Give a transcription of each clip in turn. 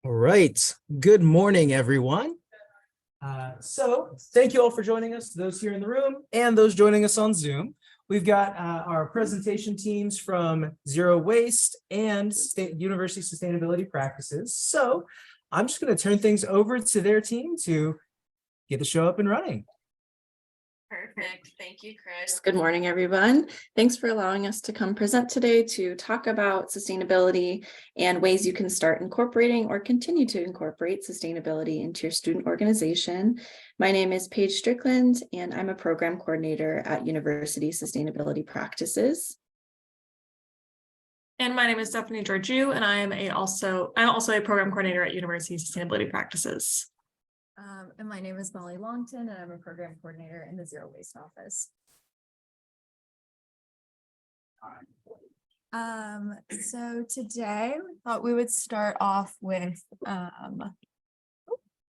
All right. Good morning, everyone. So thank you all for joining us, those here in the room and those joining us on Zoom. We've got our presentation teams from Zero Waste and University Sustainability Practices. So I'm just going to turn things over to their team to get the show up and running. Perfect. Thank you, Chris. Good morning, everyone. Thanks for allowing us to come present today to talk about sustainability and ways you can start incorporating or continue to incorporate sustainability into your student organization. My name is Paige Strickland, and I'm a program coordinator at University Sustainability Practices. And my name is Stephanie Georgiou, and I'm also a program coordinator at University Sustainability Practices. And my name is Molly Longton, and I'm a program coordinator in the Zero Waste office. So today we thought we would start off with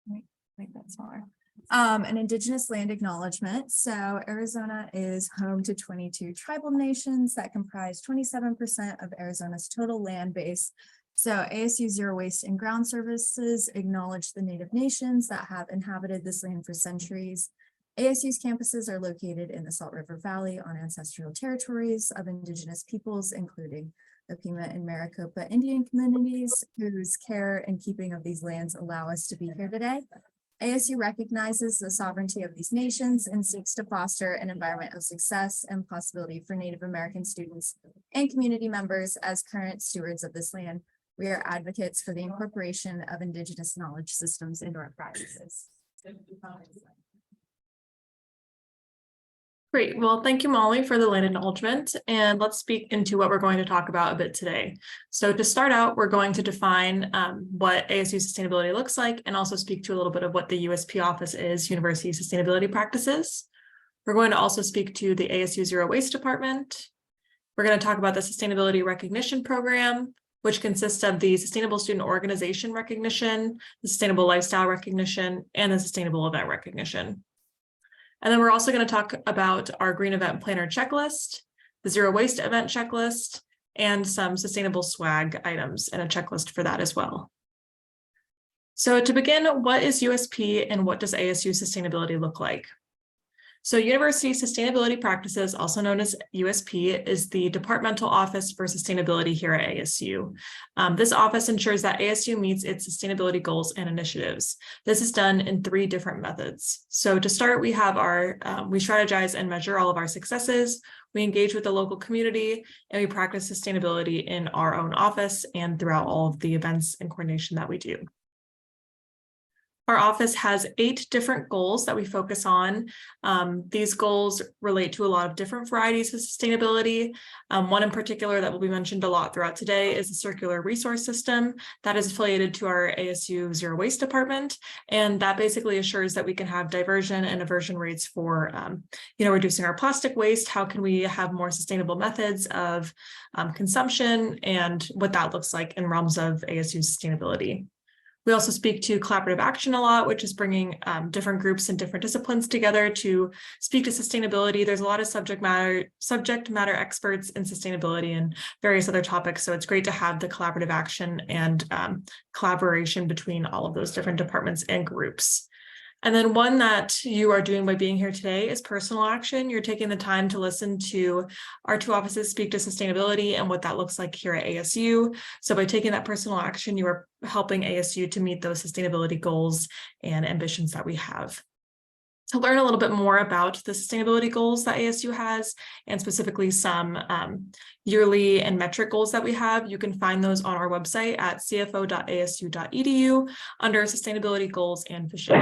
make that smaller. An Indigenous land acknowledgement. So Arizona is home to 22 tribal nations that comprise 27% of Arizona's total land base. So ASU Zero Waste and Ground Services acknowledge the Native nations that have inhabited this land for centuries. ASU's campuses are located in the Salt River Valley on ancestral territories of Indigenous peoples, including the Pima and Maricopa Indian communities, whose care and keeping of these lands allow us to be here today. ASU recognizes the sovereignty of these nations and seeks to foster an environment of success and possibility for Native American students and community members as current stewards of this land. We are advocates for the incorporation of Indigenous knowledge systems into our practices. Great. Well, thank you, Molly, for the land acknowledgement. And let's speak into what we're going to talk about a bit today. So to start out, we're going to define what ASU sustainability looks like and also speak to a little bit of what the USP office is, University Sustainability Practices. We're going to also speak to the ASU Zero Waste Department. We're going to talk about the Sustainability Recognition Program, which consists of the Sustainable Student Organization Recognition, the Sustainable Lifestyle Recognition, and the Sustainable Event Recognition. And then we're also going to talk about our Green Event Planner Checklist, the Zero Waste Event Checklist, and some sustainable swag items and a checklist for that as well. So to begin, what is USP and what does ASU sustainability look like? So University Sustainability Practices, also known as USP, is the departmental office for sustainability here at ASU. This office ensures that ASU meets its sustainability goals and initiatives. This is done in 3 different methods. So to start, we have we strategize and measure all of our successes. We engage with the local community, and we practice sustainability in our own office and throughout all of the events and coordination that we do. Our office has 8 different goals that we focus on. These goals relate to a lot of different varieties of sustainability. One in particular that will be mentioned a lot throughout today is the circular resource system that is affiliated to our ASU Zero Waste Department. And that basically assures that we can have diversion and aversion rates for reducing our plastic waste. How can we have more sustainable methods of consumption and what that looks like in realms of ASU sustainability. We also speak to collaborative action a lot, which is bringing different groups and different disciplines together to speak to sustainability. There's a lot of subject matter experts in sustainability and various other topics. So it's great to have the collaborative action and collaboration between all of those different departments and groups. And then one that you are doing by being here today is personal action. You're taking the time to listen to our 2 offices speak to sustainability and what that looks like here at ASU. So by taking that personal action, you are helping ASU to meet those sustainability goals and ambitions that we have. To learn a little bit more about the sustainability goals that ASU has, and specifically some yearly and metric goals that we have, you can find those on our website at cfo.asu.edu under sustainability goals and vision.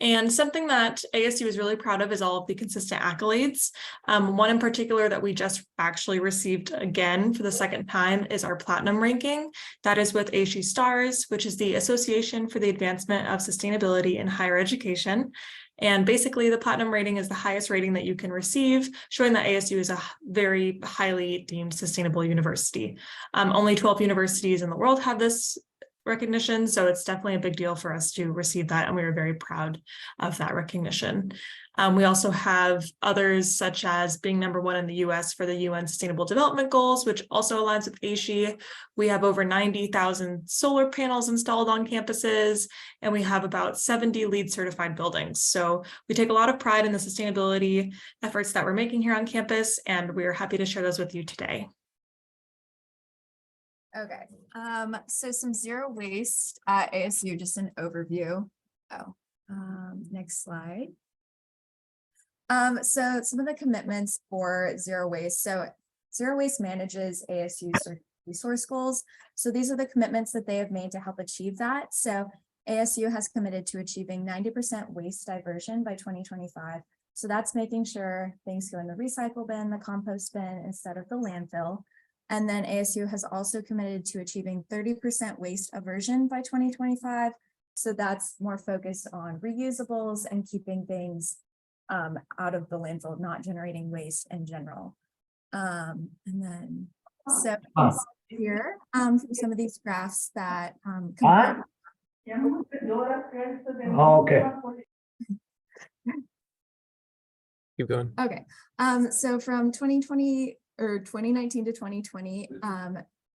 And something that ASU is really proud of is all of the consistent accolades. One in particular that we just actually received again for the 2nd time is our platinum ranking. That is with ASU Stars, which is the Association for the Advancement of Sustainability in Higher Education. And basically the platinum rating is the highest rating that you can receive, showing that ASU is a very highly deemed sustainable university. Only 12 universities in the world have this recognition. So it's definitely a big deal for us to receive that. And we are very proud of that recognition. We also have others such as being #1 in the US for the UN Sustainable Development Goals, which also aligns with ASHE. We have over 90,000 solar panels installed on campuses, and we have about 70 LEED certified buildings. So we take a lot of pride in the sustainability efforts that we're making here on campus, and we are happy to share those with you today. Okay, so some zero waste at ASU, just an overview. Next slide. So some of the commitments for zero waste. So zero waste manages ASU's resource goals. So these are the commitments that they have made to help achieve that. So ASU has committed to achieving 90% waste diversion by 2025. So that's making sure things go in the recycle bin, the compost bin instead of the landfill. And then ASU has also committed to achieving 30% waste aversion by 2025. So that's more focused on reusables and keeping things out of the landfill, not generating waste in general. And then, so here, some of these graphs that compare. Okay. Keep going. Okay, so from 2020 or 2019 to 2020,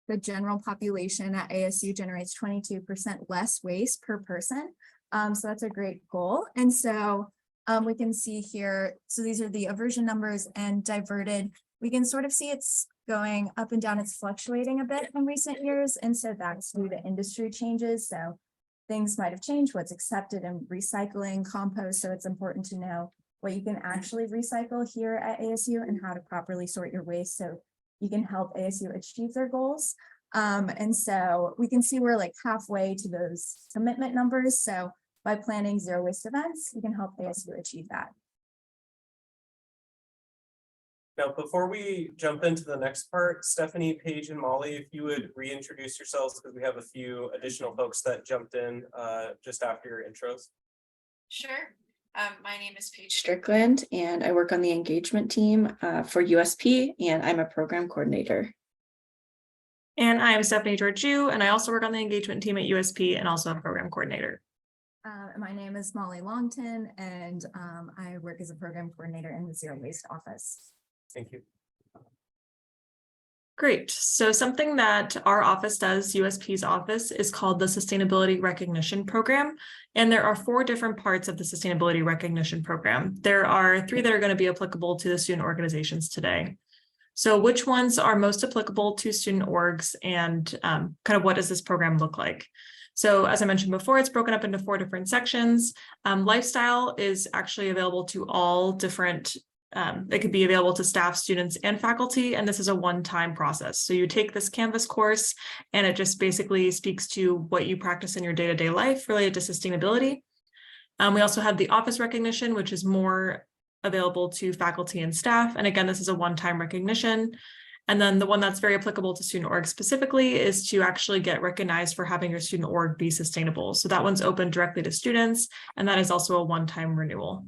the general population at ASU generates 22% less waste per person. So that's a great goal. And so we can see here, so these are the aversion numbers and diverted. We can sort of see it's going up and down. It's fluctuating a bit in recent years. And so that's due to industry changes. So things might have changed, what's accepted in recycling, compost. So it's important to know what you can actually recycle here at ASU and how to properly sort your waste so you can help ASU achieve their goals. And so we can see we're like halfway to those commitment numbers. So by planning zero waste events, we can help ASU achieve that. Now, before we jump into the next part, Stephanie, Paige, and Molly, if you would reintroduce yourselves, because we have a few additional folks that jumped in just after your intros. Sure. My name is Paige Strickland, and I work on the engagement team for USP, and I'm a program coordinator. And I am Stephanie Georgiou, and I also work on the engagement team at USP and also a program coordinator. My name is Molly Longton, and I work as a program coordinator in the Zero Waste office. Thank you. Great. So something that our office does, USP's office, is called the Sustainability Recognition Program. And there are 4 different parts of the Sustainability Recognition Program. There are 3 that are going to be applicable to the student organizations today. So which ones are most applicable to student orgs, and kind of what does this program look like? So as I mentioned before, it's broken up into 4 different sections. Lifestyle is actually available to all different it could be available to staff, students, and faculty, and this is a one-time process. So you take this Canvas course, and it just basically speaks to what you practice in your day-to-day life related to sustainability. We also have the office recognition, which is more available to faculty and staff. And again, this is a one-time recognition. And then the one that's very applicable to student org specifically is to actually get recognized for having your student org be sustainable. So that one's open directly to students, and that is also a one-time renewal.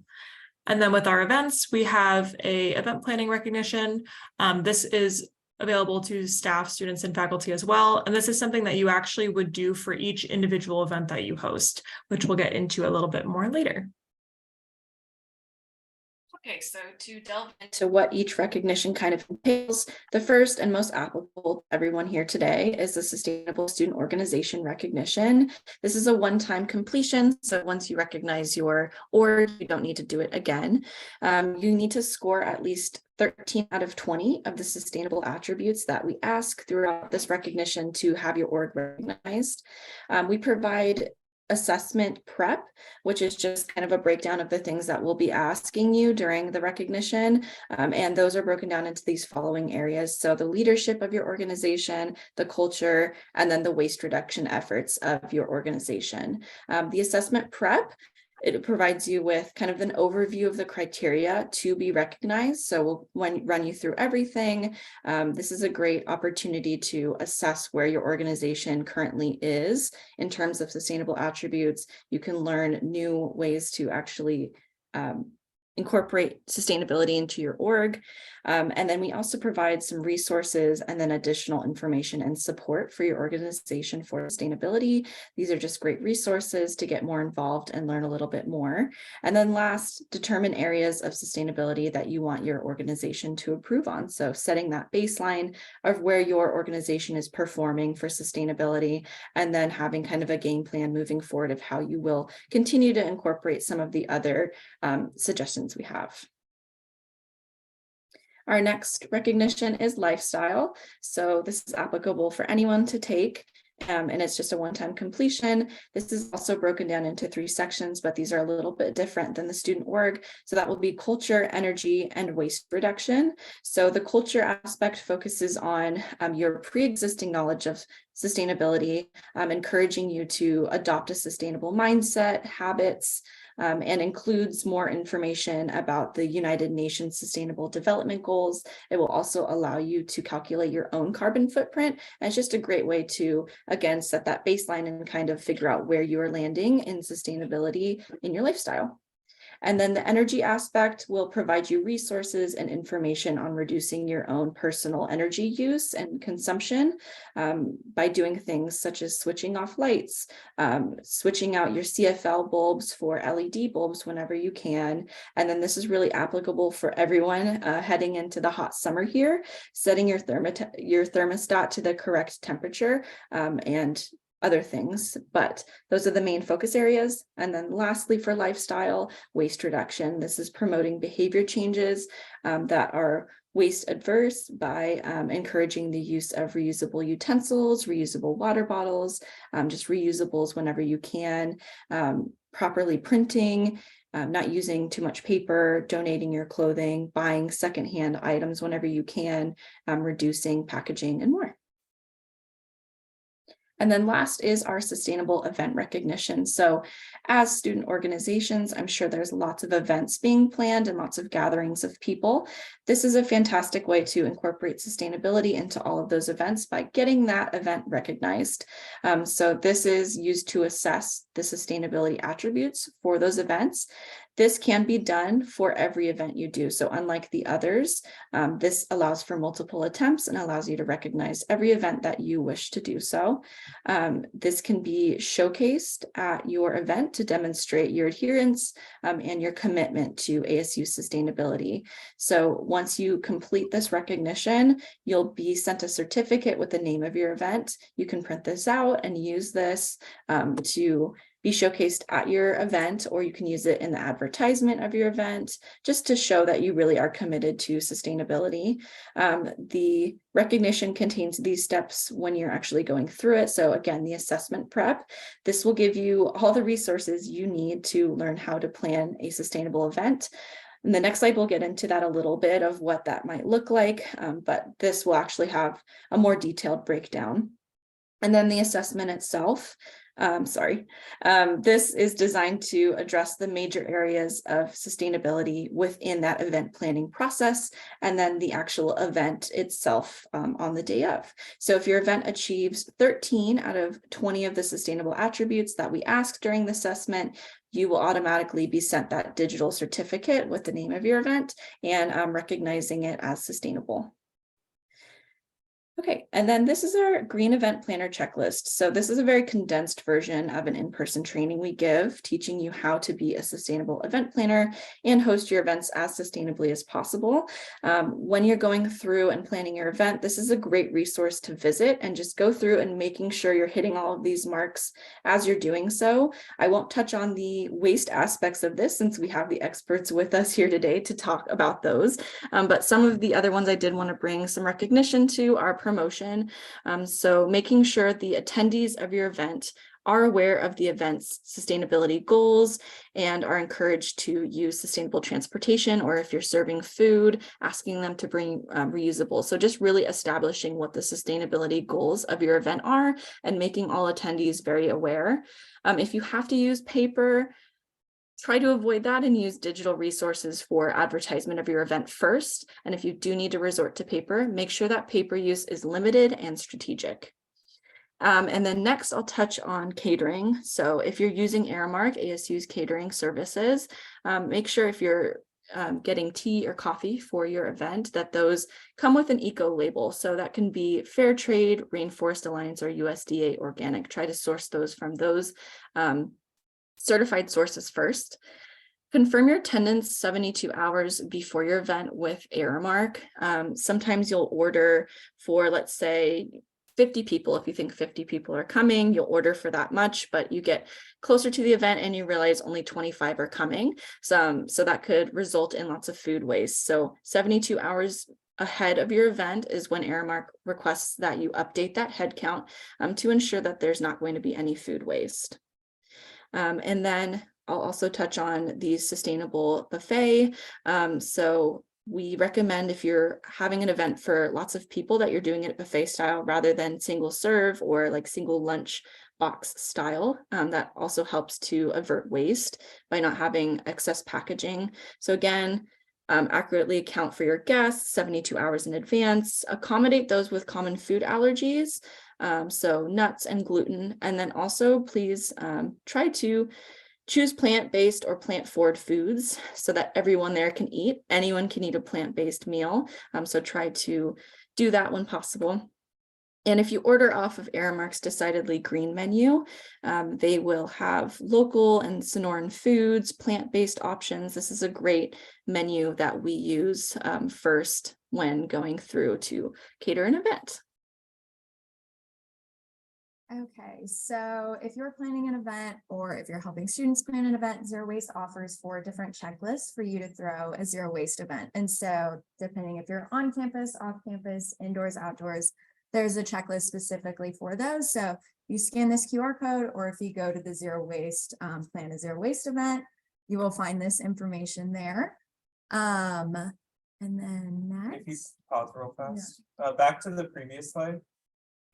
And then with our events, we have a event planning recognition. This is available to staff, students, and faculty as well. And this is something that you actually would do for each individual event that you host, which we'll get into a little bit more later. Okay, so to delve into what each recognition kind of entails, the first and most applicable to everyone here today is the Sustainable Student Organization Recognition. This is a one-time completion, so once you recognize your org, you don't need to do it again. You need to score at least 13 out of 20 of the sustainable attributes that we ask throughout this recognition to have your org recognized. We provide assessment prep, which is just kind of a breakdown of the things that we'll be asking you during the recognition. And those are broken down into these following areas. So the leadership of your organization, the culture, and then the waste reduction efforts of your organization. The assessment prep, it provides you with kind of an overview of the criteria to be recognized. So we'll run you through everything. This is a great opportunity to assess where your organization currently is in terms of sustainable attributes. You can learn new ways to actually incorporate sustainability into your org. And then we also provide some resources and then additional information and support for your organization for sustainability. These are just great resources to get more involved and learn a little bit more. And then last, determine areas of sustainability that you want your organization to improve on. So setting that baseline of where your organization is performing for sustainability, and then having kind of a game plan moving forward of how you will continue to incorporate some of the other suggestions we have. Our next recognition is lifestyle. So this is applicable for anyone to take. And it's just a one-time completion. This is also broken down into 3 sections, but these are a little bit different than the student org. So that will be culture, energy, and waste reduction. So the culture aspect focuses on your pre-existing knowledge of sustainability, encouraging you to adopt a sustainable mindset, habits, and includes more information about the United Nations Sustainable Development Goals. It will also allow you to calculate your own carbon footprint. And it's just a great way to, again, set that baseline and kind of figure out where you are landing in sustainability in your lifestyle. And then the energy aspect will provide you resources and information on reducing your own personal energy use and consumption by doing things such as switching off lights, switching out your CFL bulbs for LED bulbs whenever you can. And then this is really applicable for everyone heading into the hot summer here, setting your thermostat to the correct temperature and other things, but those are the main focus areas. And then lastly, for lifestyle, waste reduction. This is promoting behavior changes that are waste adverse by encouraging the use of reusable utensils, reusable water bottles, just reusables whenever you can, properly printing, not using too much paper, donating your clothing, buying secondhand items whenever you can, reducing packaging and more. And then last is our sustainable event recognition. So as student organizations, I'm sure there's lots of events being planned and lots of gatherings of people. This is a fantastic way to incorporate sustainability into all of those events by getting that event recognized. So this is used to assess the sustainability attributes for those events. This can be done for every event you do. So unlike the others, this allows for multiple attempts and allows you to recognize every event that you wish to do so. This can be showcased at your event to demonstrate your adherence and your commitment to ASU sustainability. So once you complete this recognition, you'll be sent a certificate with the name of your event. You can print this out and use this to be showcased at your event, or you can use it in the advertisement of your event, just to show that you really are committed to sustainability. The recognition contains these steps when you're actually going through it. So again, the assessment prep, this will give you all the resources you need to learn how to plan a sustainable event. In the next slide, we'll get into that a little bit of what that might look like, but this will actually have a more detailed breakdown. And then the assessment itself, this is designed to address the major areas of sustainability within that event planning process, and then the actual event itself on the day of. So if your event achieves 13 out of 20 of the sustainable attributes that we ask during the assessment, you will automatically be sent that digital certificate with the name of your event and recognizing it as sustainable. Okay, and then this is our green event planner checklist. So this is a very condensed version of an in-person training we give, teaching you how to be a sustainable event planner and host your events as sustainably as possible. When you're going through and planning your event, this is a great resource to visit and just go through and making sure you're hitting all of these marks as you're doing so. I won't touch on the waste aspects of this since we have the experts with us here today to talk about those. But some of the other ones I did want to bring some recognition to are promotion. So making sure the attendees of your event are aware of the event's sustainability goals and are encouraged to use sustainable transportation, or if you're serving food, asking them to bring reusable. So just really establishing what the sustainability goals of your event are and making all attendees very aware. If you have to use paper, try to avoid that and use digital resources for advertisement of your event first. And if you do need to resort to paper, make sure that paper use is limited and strategic. And then next I'll touch on catering. So if you're using Aramark, ASU's catering services, make sure if you're getting tea or coffee for your event, that those come with an eco label. So that can be Fair Trade, Rainforest Alliance, or USDA organic. Try to source those from those certified sources first. Confirm your attendance 72 hours before your event with Aramark. Sometimes you'll order for, let's say, 50 people. If you think 50 people are coming, you'll order for that much, but you get closer to the event and you realize only 25 are coming. So that could result in lots of food waste. So 72 hours ahead of your event is when Aramark requests that you update that head count to ensure that there's not going to be any food waste. And then I'll also touch on the sustainable buffet. So we recommend, if you're having an event for lots of people, that you're doing it buffet style rather than single serve or like single lunch box style. That also helps to avert waste by not having excess packaging. So again, accurately account for your guests 72 hours in advance, accommodate those with common food allergies, so nuts and gluten, and then also please try to choose plant-based or plant-forward foods so that everyone there can eat. Anyone can eat a plant-based meal. So try to do that when possible. And if you order off of Aramark's Decidedly Green menu, they will have local and Sonoran foods, plant-based options. This is a great menu that we use first when going through to cater an event. Okay, so if you're planning an event or if you're helping students plan an event, Zero Waste offers 4 different checklists for you to throw a zero waste event. And so depending if you're on campus, off campus, indoors, outdoors, there's a checklist specifically for those. So you scan this QR code, or if you go to the Zero Waste, plan a zero waste event, you will find this information there. And then If you next. pause real fast, back to the previous slide.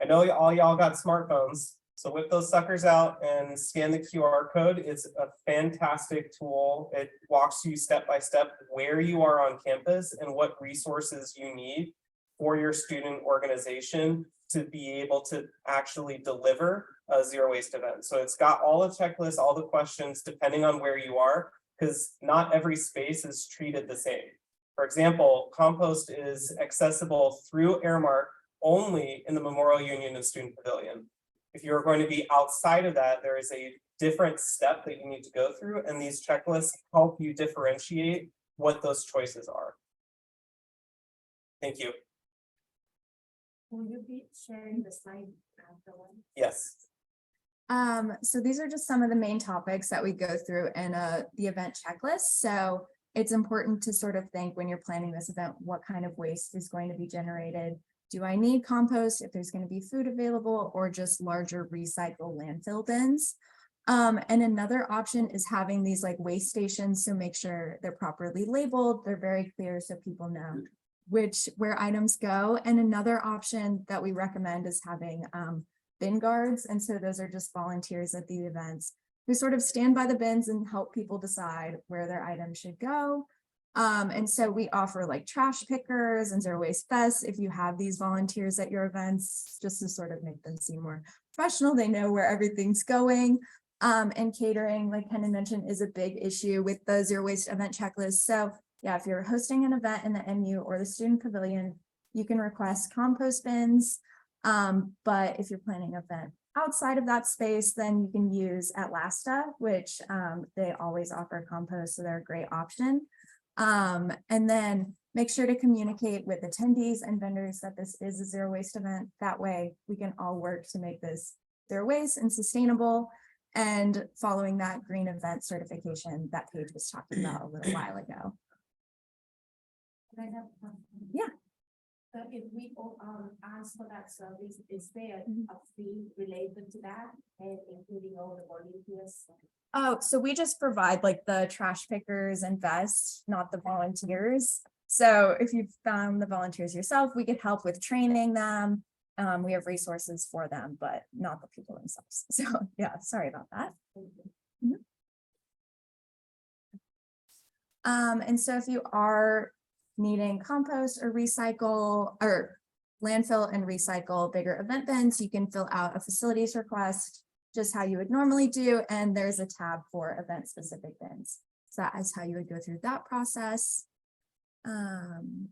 I know all y'all got smartphones, so whip those suckers out and scan the QR code. It's a fantastic tool. It walks you step by step where you are on campus and what resources you need for your student organization to be able to actually deliver a zero waste event. So it's got all the checklists, all the questions, depending on where you are, because not every space is treated the same. For example, compost is accessible through Aramark only in the Memorial Union and Student Pavilion. If you're going to be outside of that, there is a different step that you need to go through, and these checklists help you differentiate what those choices are. Thank you. Will you be sharing the slide afterwards? Yes. So these are just some of the main topics that we go through in the event checklist. So it's important to sort of think when you're planning this event, what kind of waste is going to be generated? Do I need compost if there's going to be food available, or just larger recycle landfill bins? And another option is having these like waste stations. So make sure they're properly labeled. They're very clear so people know where items go. And another option that we recommend is having bin guards. And so those are just volunteers at the events who sort of stand by the bins and help people decide where their items should go. And so we offer like trash pickers and zero waste vests if you have these volunteers at your events, just to sort of make them seem more professional. They know where everything's going. And catering, like Kenan mentioned, is a big issue with the zero waste event checklist. So yeah, if you're hosting an event in the MU or the student pavilion, you can request compost bins. But if you're planning an event outside of that space, then you can use Atlasta, which they always offer compost, so they're a great option. And then make sure to communicate with attendees and vendors that this is a zero waste event. That way we can all work to make this zero waste and sustainable, and following that green event certification that Paige was talking about a little while ago. Can I have? Yeah. So if we ask for that service, is there Mhm. a fee related to that, and including all the volunteers? Oh, so we just provide like the trash pickers and vests, not the volunteers. So if you found the volunteers yourself, we could help with training them. We have resources for them, but not the people themselves. So yeah, sorry about that. Mhm. And so if you are needing compost or recycle or landfill and recycle bigger event bins, you can fill out a facilities request, just how you would normally do. And there's a tab for event specific bins. So that is how you would go through that process. And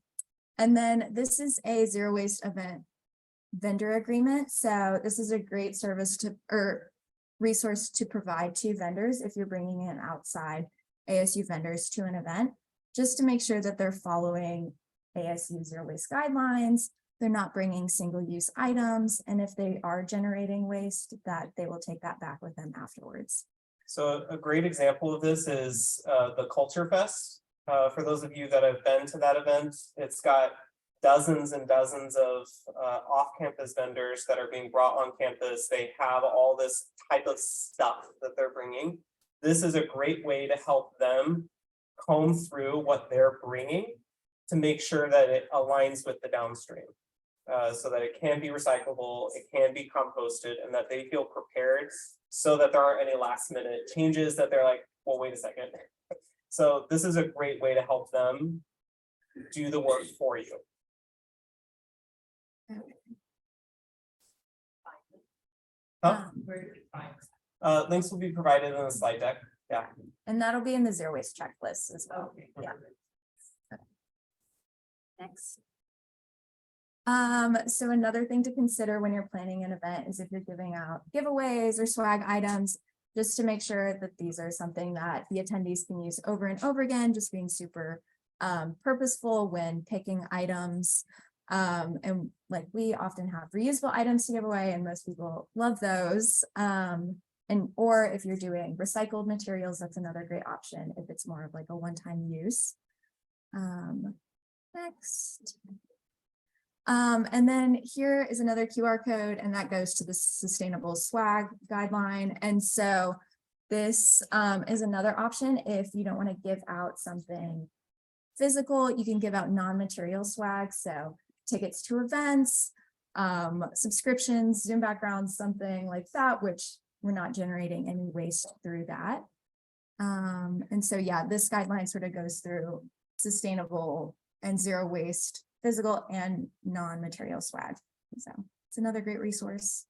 then this is a zero waste event vendor agreement. So this is a great service to, or resource to provide to vendors if you're bringing in outside ASU vendors to an event, just to make sure that they're following ASU zero waste guidelines. They're not bringing single-use items, and if they are generating waste, that they will take that back with them afterwards. So a great example of this is the Culture Fest. For those of you that have been to that event, it's got dozens and dozens of off-campus vendors that are being brought on campus. They have all this type of stuff that they're bringing. This is a great way to help them comb through what they're bringing to make sure that it aligns with the downstream. So that it can be recyclable, it can be composted, and that they feel prepared so that there aren't any last minute changes that they're like, well, wait a second. So this is a great way to help them do the work for you. Huh? Links will be provided in the slide deck. Yeah. And that'll be in the zero waste checklist as well. Yeah. Next. So another thing to consider when you're planning an event is if you're giving out giveaways or swag items, just to make sure that these are something that the attendees can use over and over again, just being super purposeful when picking items. And like we often have reusable items to give away, and most people love those. Or if you're doing recycled materials, that's another great option if it's more of like a one-time use. Next. And then here is another QR code, and that goes to the sustainable swag guideline. And so this is another option. If you don't want to give out something physical, you can give out non-material swag. So tickets to events, subscriptions, Zoom backgrounds, something like that, which we're not generating any waste through that. And so, yeah, this guideline sort of goes through sustainable and zero waste physical and non-material swag. So it's another great resource.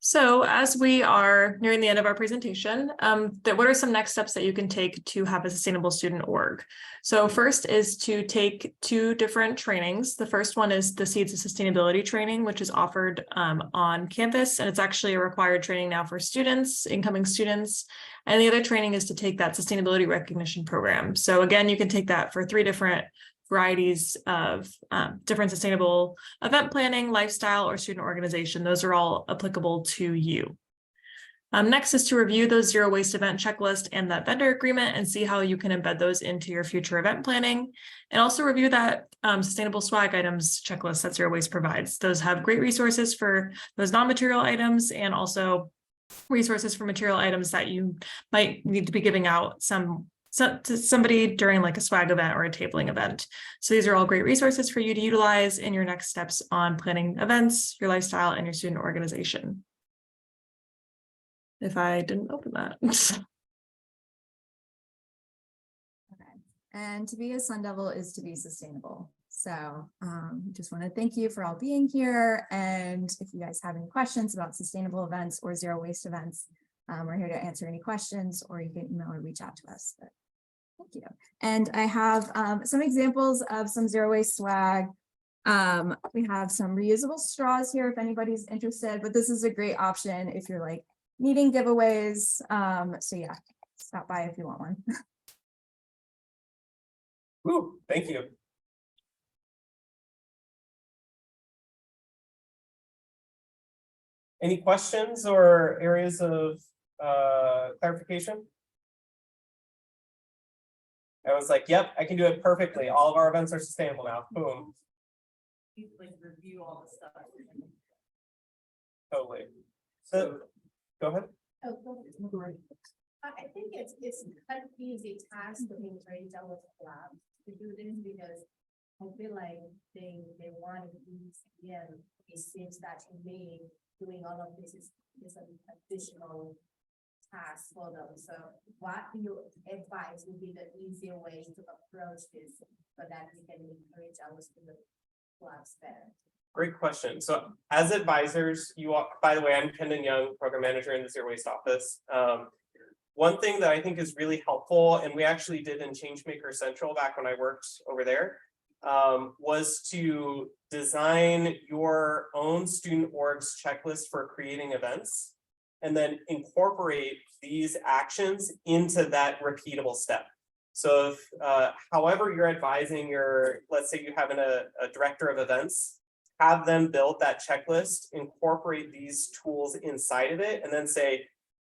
So as we are nearing the end of our presentation, what are some next steps that you can take to have a sustainable student org? So first is to take 2 different trainings. The first one is the Seeds of Sustainability training, which is offered on campus, and it's actually a required training now for students, incoming students. And the other training is to take that sustainability recognition program. So again, you can take that for 3 different varieties of different sustainable event planning, lifestyle, or student organization. Those are all applicable to you. Next is to review those zero waste event checklist and that vendor agreement and see how you can embed those into your future event planning. And also review that sustainable swag items checklist that Zero Waste provides. Those have great resources for those non-material items and also resources for material items that you might need to be giving out to somebody during like a swag event or a tabling event. So these are all great resources for you to utilize in your next steps on planning events, your lifestyle, and your student organization. If I didn't open that. Okay. And to be a Sun Devil is to be sustainable. So just want to thank you for all being here. And if you guys have any questions about sustainable events or zero waste events, we're here to answer any questions, or you can email or reach out to us. But thank you. And I have some examples of some zero waste swag. We have some reusable straws here if anybody's interested, but this is a great option if you're like needing giveaways. So yeah, stop by if you want one. Woo, thank you. Any questions or areas of clarification? I was like, yep, I can do it perfectly. All of our events are sustainable now. Boom. You like review all the stuff. Totally. So go ahead. Oh, go ahead. I think it's kind of easy task for me to tell with the lab to do this because I feel like they want to use, yeah, it seems that to me doing all of this is an additional task for them. So what do you advise would be the easier way to approach this so that we can encourage our student labs better? Great question. So as advisors, you are, by the way, I'm Kendon Young, Program Manager in the Zero Waste Office. One thing that I think is really helpful, and we actually did in Changemaker Central back when I worked over there, was to design your own student org's checklist for creating events, and then incorporate these actions into that repeatable step. So if, however you're advising your, let's say you have a director of events, have them build that checklist, incorporate these tools inside of it, and then say,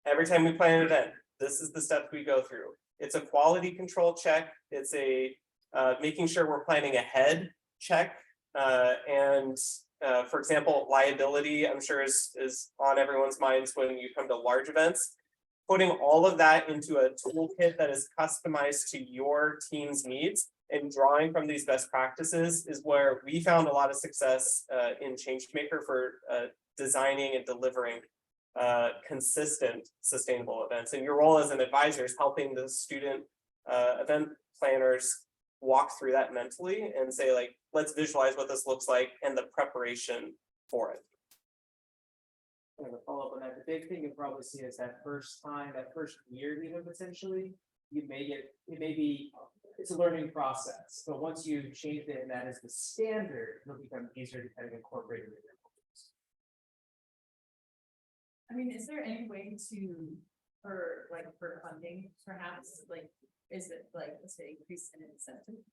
every time we plan an event, this is the steps we go through. It's a quality control check. It's a making sure we're planning ahead check. For example, liability, I'm sure is on everyone's minds when you come to large events. Putting all of that into a toolkit that is customized to your team's needs and drawing from these best practices is where we found a lot of success in Changemaker for designing and delivering consistent sustainable events. And your role as an advisor is helping the student event planners walk through that mentally and say, like, let's visualize what this looks like and the preparation for it. Kind of a follow up on that. The big thing you'll probably see is that first time, that first year, even potentially, it may be, it's a learning process. But once you change it and that is the standard, it'll become easier to kind of incorporate it. I mean, is there any way to, for funding, perhaps, like, is it like, let's say, increase an incentive?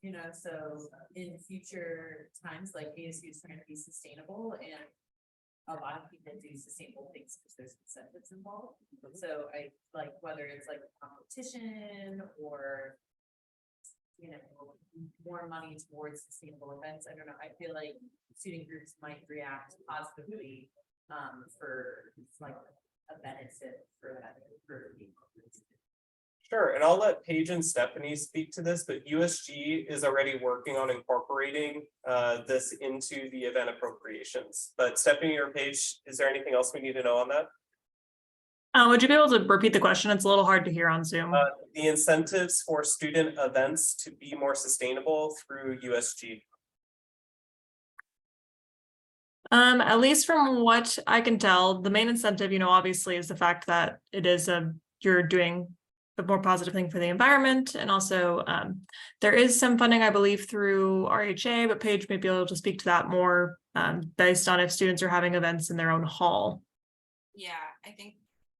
You know, so in future times, like ASU is trying to be sustainable, and a lot of people do sustainable things because there's incentives involved. So I like whether it's like a competition or, you know, more money towards sustainable events. I don't know. I feel like student groups might react positively for like a benefit for that for people. Sure, and I'll let Paige and Stephanie speak to this, but USG is already working on incorporating this into the event appropriations. But Stephanie or Paige, is there anything else we need to know on that? Would you be able to repeat the question? It's a little hard to hear on Zoom. The incentives for student events to be more sustainable through USG. At least from what I can tell, the main incentive, you know, obviously is the fact that it is you're doing a more positive thing for the environment. And also there is some funding, I believe, through RHA, but Paige may be able to speak to that more based on if students are having events in their own hall. Yeah, I think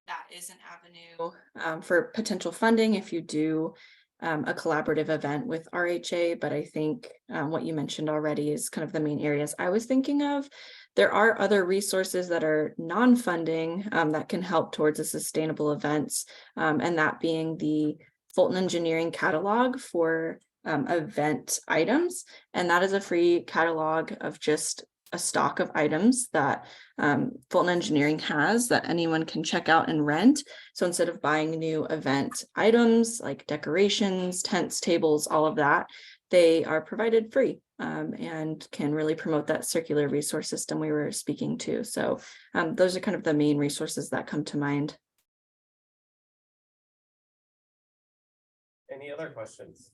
that is an avenue for potential funding if you do a collaborative event with RHA, but I think what you mentioned already is kind of the main areas I was thinking of. There are other resources that are non-funding that can help towards the sustainable events, and that being the Fulton Engineering catalog for event items. And that is a free catalog of just a stock of items that Fulton Engineering has that anyone can check out and rent. So instead of buying new event items like decorations, tents, tables, all of that, they are provided free and can really promote that circular resource system we were speaking to. So those are kind of the main resources that come to mind. Any other questions?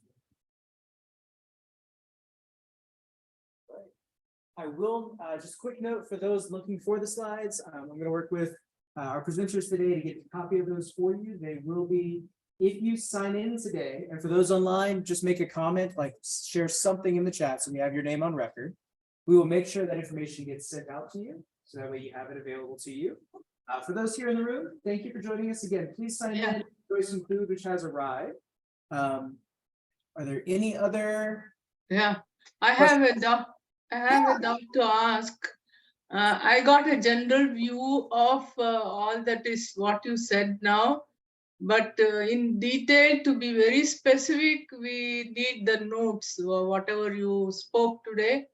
I will just a quick note for those looking for the slides. I'm going to work with our presenters today to get a copy of those for you. They will be, if you sign in today, and for those online, just make a comment, like share something in the chat so we have your name on record. We will make sure that information gets sent out to you, so that way you have it available to you. For those here in the room, thank you for joining us again. Please sign in, enjoy some food which has arrived. Are there any other? Yeah, I have a doubt to ask. I got a general view of all that is what you said now, but in detail, to be very specific, we need the notes, whatever you spoke today.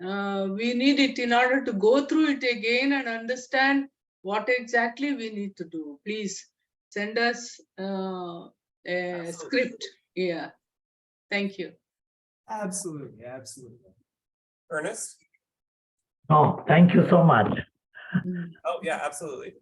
We need it in order to go through it again and understand what exactly we need to do. Please send us a script. Yeah, thank you. Absolutely, absolutely. Ernest? Oh, thank you so much. Oh, yeah, absolutely.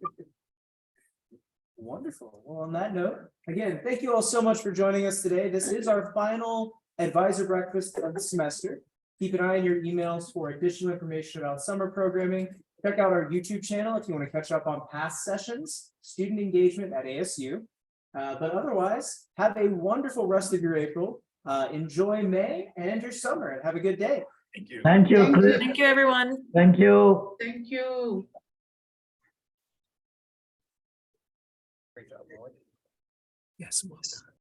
Wonderful. Well, on that note, again, thank you all so much for joining us today. This is our final advisor breakfast of the semester. Keep an eye on your emails for additional information about summer programming. Check out our YouTube channel if you want to catch up on past sessions, student engagement at ASU. But otherwise, have a wonderful rest of your April. Enjoy May and your summer, and have a good day. Thank you, Thank you. Chris. Thank you, everyone. Thank you. Thank you. Great job, Molly. Yes, well done.